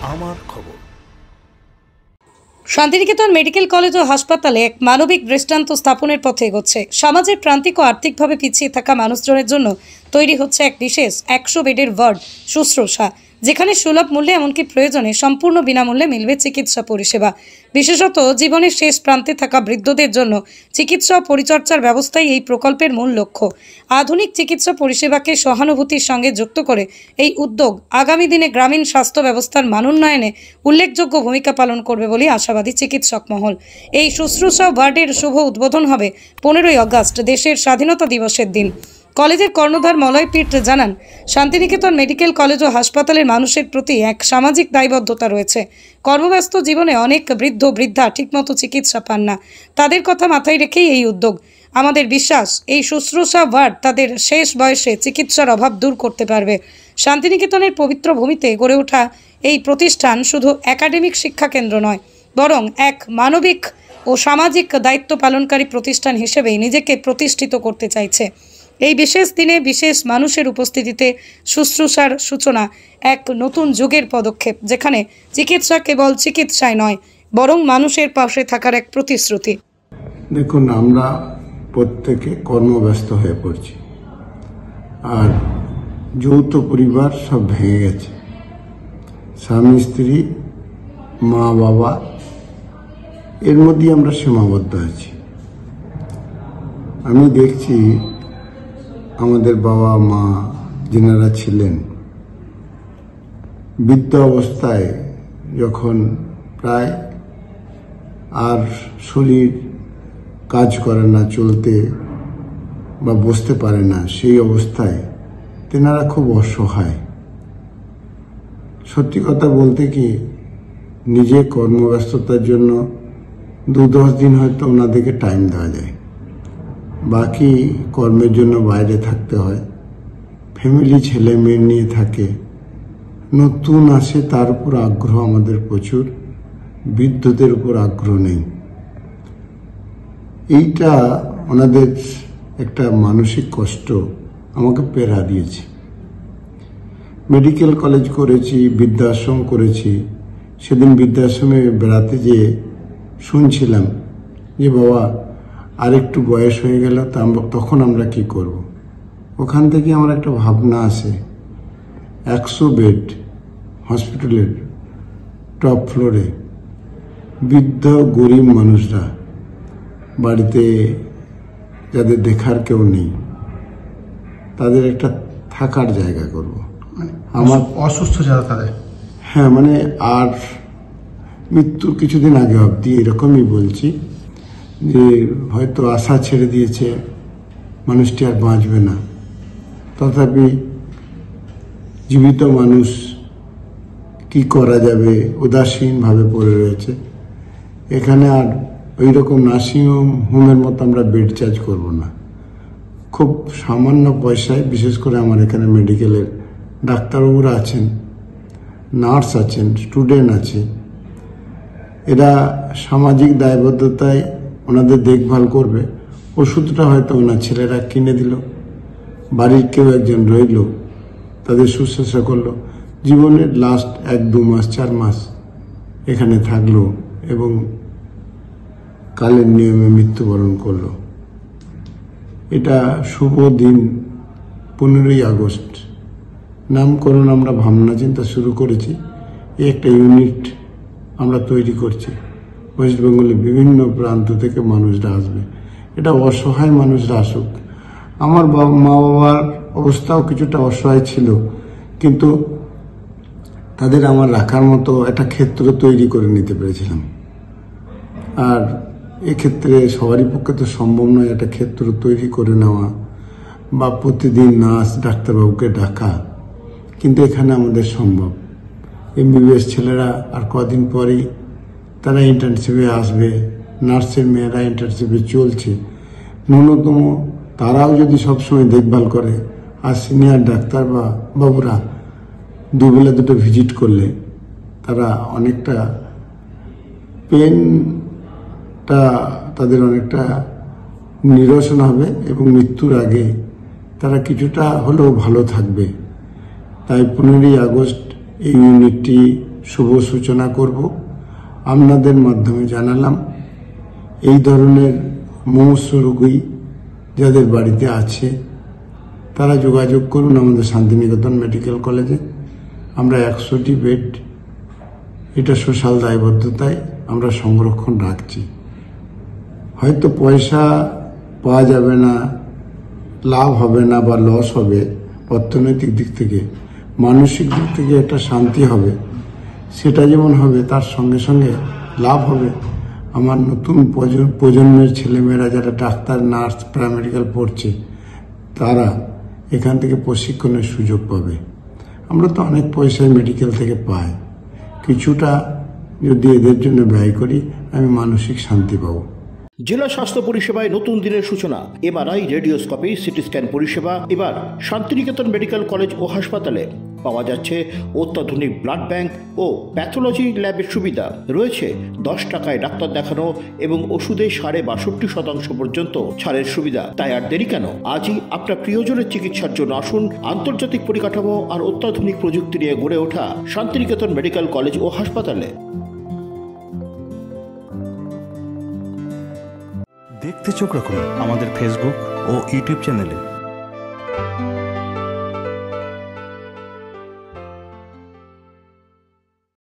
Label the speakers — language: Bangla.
Speaker 1: আমার খবর।
Speaker 2: শান্তিনিকেতন মেডিকেল কলেজ ও হাসপাতালে এক মানবিক দৃষ্টান্ত স্থাপনের পথে এগোচ্ছে। সমাজের প্রান্তিক ও আর্থিকভাবে পিছিয়ে থাকা মানুষজনের জন্য তৈরি হচ্ছে এক বিশেষ 100 বেডের ওয়ার্ড শুশ্রূষা, যেখানে সুলভ মূল্যে এমনকি প্রয়োজনে সম্পূর্ণ বিনামূল্যে মিলবে চিকিৎসা পরিষেবা। বিশেষত জীবনের শেষ প্রান্তে থাকা বৃদ্ধদের জন্য চিকিৎসা ও পরিচর্যার ব্যবস্থাই এই প্রকল্পের মূল লক্ষ্য। আধুনিক চিকিৎসা পরিষেবাকে সহানুভূতির সঙ্গে যুক্ত করে এই উদ্যোগ আগামী দিনে গ্রামীণ স্বাস্থ্য ব্যবস্থার মানোন্নয়নে উল্লেখযোগ্য ভূমিকা পালন করবে বলে আশাবাদী চিকিৎসক মহল। এই শুশ্রূষা ওয়ার্ডের শুভ উদ্বোধন হবে 15ই আগস্ট, দেশের স্বাধীনতা দিবসের দিন। কলেজের কর্ণধার মলয় পিট জানান, শান্তিনিকেতন মেডিকেল কলেজ ও হাসপাতালের মানুষের প্রতি এক সামাজিক দায়বদ্ধতা রয়েছে। কর্মব্যস্ত জীবনে অনেক বৃদ্ধ বৃদ্ধা ঠিকমতো চিকিৎসা পান না। তাদের কথা মাথায় রেখেই এই উদ্যোগ। আমাদের বিশ্বাস এই শুশ্রূষা ওয়ার্ড তাদের শেষ বয়সে চিকিৎসার অভাব দূর করতে পারবে। শান্তিনিকেতনের পবিত্র ভূমিতে গড়ে ওঠা এই প্রতিষ্ঠান শুধু একাডেমিক শিক্ষা কেন্দ্র নয়, বরং এক মানবিক ও সামাজিক দায়িত্ব পালনকারী প্রতিষ্ঠান হিসেবেই নিজেকে প্রতিষ্ঠিত করতে চাইছে। এই বিশেষ দিনে বিশেষ মানুষের উপস্থিতিতে শুশ্রূষার সূচনা এক নতুন যুগের পদক্ষেপ, যেখানে চিকিৎসা কেবল চিকিৎসায় নয়, বরং মানুষের পাশে থাকার এক প্রতিশ্রুতি।
Speaker 3: দেখুন, আমরা প্রত্যেকে কর্মব্যস্ত হয়ে পড়ছি, আর যৌথ পরিবার সব ভেঙে গেছে। স্বামী স্ত্রী মা বাবা এর মধ্যেই আমরা সীমাবদ্ধ আছি। আমি দেখছি আমাদের বাবা মা যেনারা ছিলেন বৃদ্ধ অবস্থায়, যখন প্রায় আর শরীর কাজ করে না, চলতে বা বসতে পারে না, সেই অবস্থায় তেনারা খুব অসহায়। সত্যি কথা বলতে কি, নিজে কর্মব্যস্ততার জন্য 2-10 দিন হয়তো ওনাদেরকে টাইম দেওয়া যায়, বাকি কর্মের জন্য বাইরে থাকতে হয়। ফ্যামিলি ছেলে মেয়ে নিয়ে থাকে, নতুন আসে, তার উপর আগ্রহ আমাদের প্রচুর, বৃদ্ধদের উপর আগ্রহ নেই। এইটা ওনাদের একটা মানসিক কষ্ট আমাকে পেরা দিয়েছে। মেডিকেল কলেজ করেছি, বৃদ্ধাশ্রম করেছি। সেদিন বৃদ্ধাশ্রমে বেড়াতে যেয়ে শুনছিলাম যে বাবা আর একটু বয়স হয়ে গেল, তখন আমরা কি করব। ওখান থেকে আমার একটা ভাবনা আসে, 100 বেড হসপিটালের টপ ফ্লোরে বৃদ্ধ গরিব মানুষরা, বাড়িতে যাদের দেখার কেউ নেই, তাদের একটা থাকার জায়গা করব।
Speaker 4: আমার অসুস্থ যারা তাদের,
Speaker 3: হ্যাঁ, মানে আর মৃত্যুর কিছুদিন আগে অবধি এরকমই বলছি যে হয়তো আশা ছেড়ে দিয়েছে, মানুষটি আর বাঁচবে না, তথাপি জীবিত মানুষ কি করা যাবে, উদাসীনভাবে পড়ে রয়েছে। এখানে আর ওই রকম নার্সিংহোমের মতো আমরা বেড চার্জ করব না, খুব সামান্য পয়সায়। বিশেষ করে আমার এখানে মেডিকেলের ডাক্তারবাবুরা আছেন, নার্স আছেন, স্টুডেন্ট আছে, এরা সামাজিক দায়বদ্ধতায় ওনাদের দেখভাল করবে। ওষুধটা হয়তো ওনার ছেলেরা কিনে দিল, বাড়ির কেউ একজন রইল, তাদের শুশ্রূষা করলো, জীবনের লাস্ট 1-2 মাস 4 মাস এখানে থাকলো এবং কালের নিয়মে মৃত্যুবরণ করলো। এটা শুভ দিন 15ই আগস্ট। নামকরণ আমরা ভাবনা চিন্তা শুরু করেছি, একটা ইউনিট আমরা তৈরি করছি। ওয়েস্ট বেঙ্গলের বিভিন্ন প্রান্ত থেকে মানুষরা আসবে, এটা অসহায় মানুষরা আসুক। আমার মা বাবার অবস্থাও কিছুটা অসহায় ছিল, কিন্তু তাদের আমার রাখার মতো একটা ক্ষেত্র তৈরি করে নিতে পেরেছিলাম। আর এক্ষেত্রে সবারই পক্ষে তো সম্ভব নয় একটা ক্ষেত্র তৈরি করে নেওয়া বা প্রতিদিন নার্স ডাক্তারবাবুকে ডাকা, কিন্তু এখানে আমাদের সম্ভব। MBBS ছেলেরা আর কদিন পরেই তারা ইন্টার্নশিপে আসবে, নার্সের মেয়েরা ইন্টার্নশিপে চলছে। ন্যূনতম তারাও যদি সবসময় দেখভাল করে, আর সিনিয়র ডাক্তার বা বাবুরা 2 বেলা 2টো ভিজিট করলে তারা অনেকটা পেনটা তাদের অনেকটা নিরসন হবে এবং মৃত্যুর আগে তারা কিছুটা হলেও ভালো থাকবে। তাই 15ই আগস্ট এই ইউনিটটি শুভ সূচনা করব। আপনাদের মাধ্যমে জানালাম এই ধরনের মুমূর্ষ রোগী যাদের বাড়িতে আছে তারা যোগাযোগ করুন আমাদের শান্তিনিকেতন মেডিকেল কলেজে। আমরা 100টি বেড, এটা সোশ্যাল দায়বদ্ধতায় আমরা সংরক্ষণ রাখছি। হয়তো পয়সা পাওয়া যাবে না, লাভ হবে না বা লস হবে, অর্থনৈতিক দিক থেকে, মানসিক দিক থেকে একটা শান্তি হবে। সেটা যেমন হবে তার সঙ্গে সঙ্গে লাভ হবে আমার নতুন প্রজন্মের ছেলেমেয়েরা যারা ডাক্তার, নার্স, প্যারামেডিক্যাল পড়ছে তারা এখান থেকে প্রশিক্ষণের সুযোগ পাবে। আমরা তো অনেক পয়সায় মেডিকেল থেকে পাই, কিছুটা যদি এদের জন্য ব্যয় করি আমি মানসিক শান্তি পাবো।
Speaker 1: জেলা স্বাস্থ্য পরিষেবায় নতুন দিনের সূচনা। এমআরআই, রেডিওস্কোপি, সিটি স্ক্যান পরিষেবা এবার শান্তিনিকেতন মেডিকেল কলেজ ও হাসপাতালে পাওয়া যাচ্ছে। অত্যাধুনিক ব্লাড ব্যাংক ও প্যাথোলজি ল্যাবের সুবিধা রয়েছে। 10 টাকায় ডাক্তার দেখানো এবং ওষুধে 62% পর্যন্ত ছাড়ের সুবিধা। তাই আর দেরি কেন? আজই আপনার প্রিয়জনের চিকিৎসার জন্য আসুন আন্তর্জাতিক পরিকাঠামো আর অত্যাধুনিক প্রযুক্তি নিয়ে গড়ে ওঠা শান্তিনিকেতন মেডিকেল কলেজ ও হাসপাতালে।
Speaker 5: দেখতে চোখ রাখুন আমাদের ফেসবুক ও ইউটিউব চ্যানেলে।